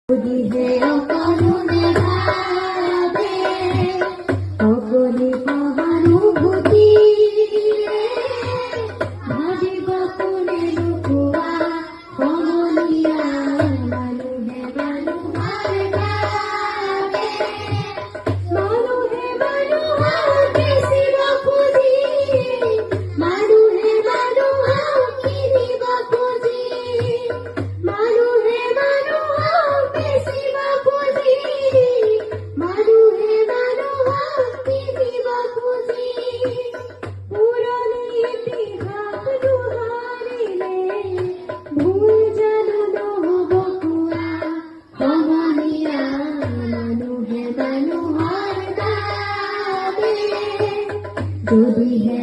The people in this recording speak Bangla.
যদি হে অকারণে ভাবে অকলে সহানুভূতি ভাবিব কোনে লুকুয়া কমলিয়া মানুহে মানুহৰ ভাবে মানুহে মানুহক বেচিব খুজি মানুহে মানুহক কিনিব খুজি মানুহে মানুহক বেচিব খুজি মানুহে মানুহক কিনিব খুজি পুৰণি ইতিহাস দোহাৰিলে ভুল জানো নহ'ব কোৱা সমনীয়া মানুহে মানুহৰ বাবে যদিহে